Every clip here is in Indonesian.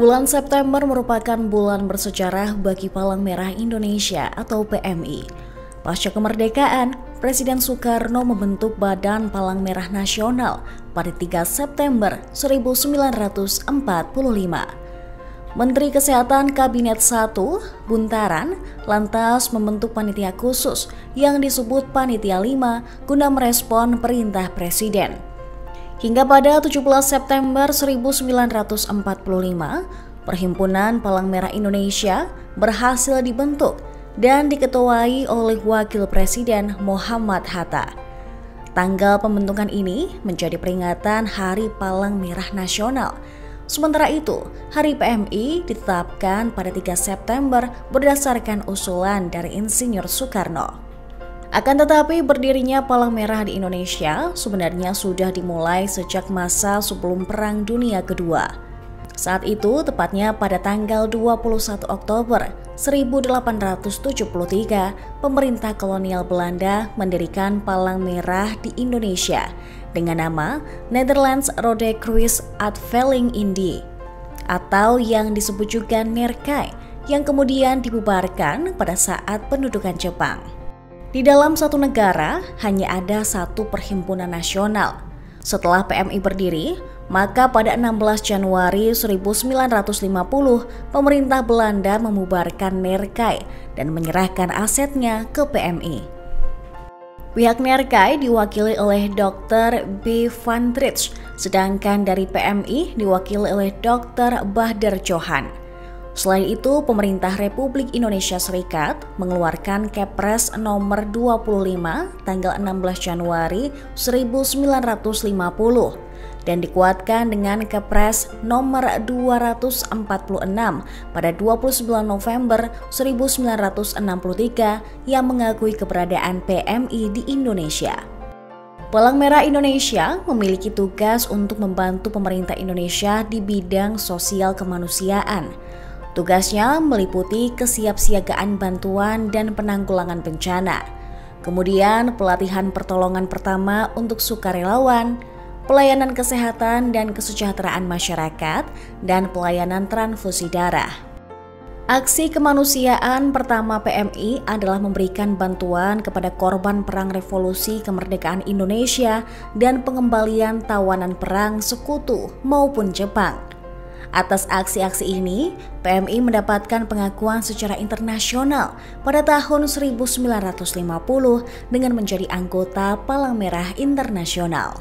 Bulan September merupakan bulan bersejarah bagi Palang Merah Indonesia atau PMI. Pasca kemerdekaan, Presiden Soekarno membentuk Badan Palang Merah Nasional pada 3 September 1945. Menteri Kesehatan Kabinet 1, Buntaran, lantas membentuk panitia khusus yang disebut Panitia 5 guna merespon perintah Presiden. Hingga pada 17 September 1945, Perhimpunan Palang Merah Indonesia berhasil dibentuk dan diketuai oleh Wakil Presiden Muhammad Hatta. Tanggal pembentukan ini menjadi peringatan Hari Palang Merah Nasional. Sementara itu, Hari PMI ditetapkan pada 3 September berdasarkan usulan dari Insinyur Soekarno. Akan tetapi berdirinya Palang Merah di Indonesia sebenarnya sudah dimulai sejak masa sebelum Perang Dunia Kedua. Saat itu tepatnya pada tanggal 21 Oktober 1873, pemerintah kolonial Belanda mendirikan Palang Merah di Indonesia dengan nama Nederlands Rode Kruis Uitvaling Indie atau yang disebut juga Nerkai, yang kemudian dibubarkan pada saat pendudukan Jepang. Di dalam satu negara hanya ada satu perhimpunan nasional. Setelah PMI berdiri, maka pada 16 Januari 1950, pemerintah Belanda membubarkan Nerkai dan menyerahkan asetnya ke PMI. Pihak Nerkai diwakili oleh Dr. B. van Trich, sedangkan dari PMI diwakili oleh Dr. Bahdar Johan. Selain itu, pemerintah Republik Indonesia Serikat mengeluarkan Kepres nomor 25 tanggal 16 Januari 1950 dan dikuatkan dengan Kepres nomor 246 pada 29 November 1963 yang mengakui keberadaan PMI di Indonesia. Palang Merah Indonesia memiliki tugas untuk membantu pemerintah Indonesia di bidang sosial kemanusiaan. Tugasnya meliputi kesiapsiagaan bantuan dan penanggulangan bencana, kemudian pelatihan pertolongan pertama untuk sukarelawan, pelayanan kesehatan dan kesejahteraan masyarakat, dan pelayanan transfusi darah. Aksi kemanusiaan pertama PMI adalah memberikan bantuan kepada korban Perang Revolusi Kemerdekaan Indonesia dan pengembalian tawanan perang sekutu maupun Jepang. Atas aksi-aksi ini, PMI mendapatkan pengakuan secara internasional pada tahun 1950 dengan menjadi anggota Palang Merah Internasional.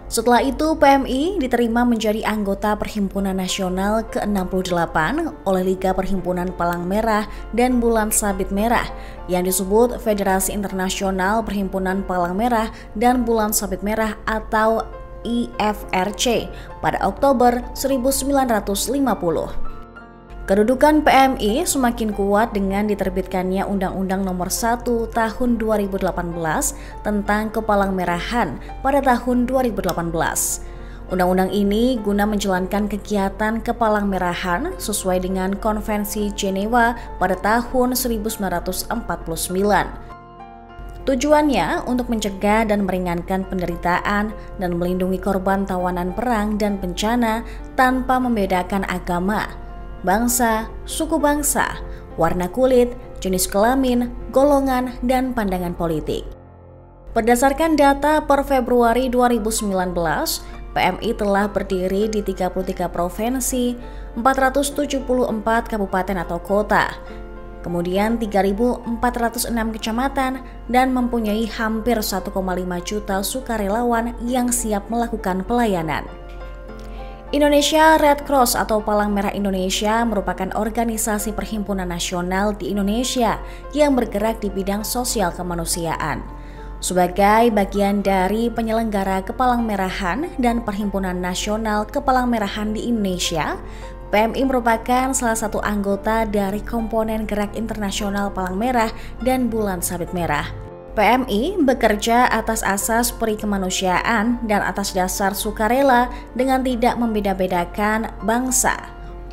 Setelah itu, PMI diterima menjadi anggota Perhimpunan Nasional ke-68 oleh Liga Perhimpunan Palang Merah dan Bulan Sabit Merah yang disebut Federasi Internasional Perhimpunan Palang Merah dan Bulan Sabit Merah atau IFRC pada Oktober 1950. Kedudukan PMI semakin kuat dengan diterbitkannya Undang-Undang Nomor 1 Tahun 2018 tentang Kepalangmerahan pada tahun 2018. Undang-undang ini guna menjalankan kegiatan kepalangmerahan sesuai dengan Konvensi Jenewa pada tahun 1949. Tujuannya untuk mencegah dan meringankan penderitaan dan melindungi korban tawanan perang dan bencana tanpa membedakan agama, bangsa, suku bangsa, warna kulit, jenis kelamin, golongan, dan pandangan politik. Berdasarkan data per Februari 2019, PMI telah berdiri di 33 provinsi, 474 kabupaten atau kota, kemudian 3.406 kecamatan dan mempunyai hampir 1,5 juta sukarelawan yang siap melakukan pelayanan. Indonesia Red Cross atau Palang Merah Indonesia merupakan organisasi perhimpunan nasional di Indonesia yang bergerak di bidang sosial kemanusiaan. Sebagai bagian dari penyelenggara Kepalangmerahan dan Perhimpunan Nasional Kepalangmerahan di Indonesia, PMI merupakan salah satu anggota dari komponen Gerak Internasional Palang Merah dan Bulan Sabit Merah. PMI bekerja atas asas peri kemanusiaan dan atas dasar sukarela dengan tidak membeda-bedakan bangsa,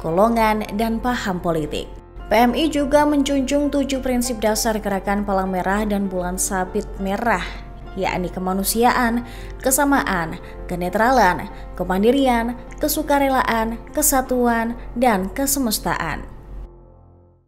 golongan, dan paham politik. PMI juga menjunjung 7 prinsip dasar Gerakan Palang Merah dan Bulan Sabit Merah yakni kemanusiaan, kesamaan, kenetralan, kemandirian, kesukarelaan, kesatuan, dan kesemestaan.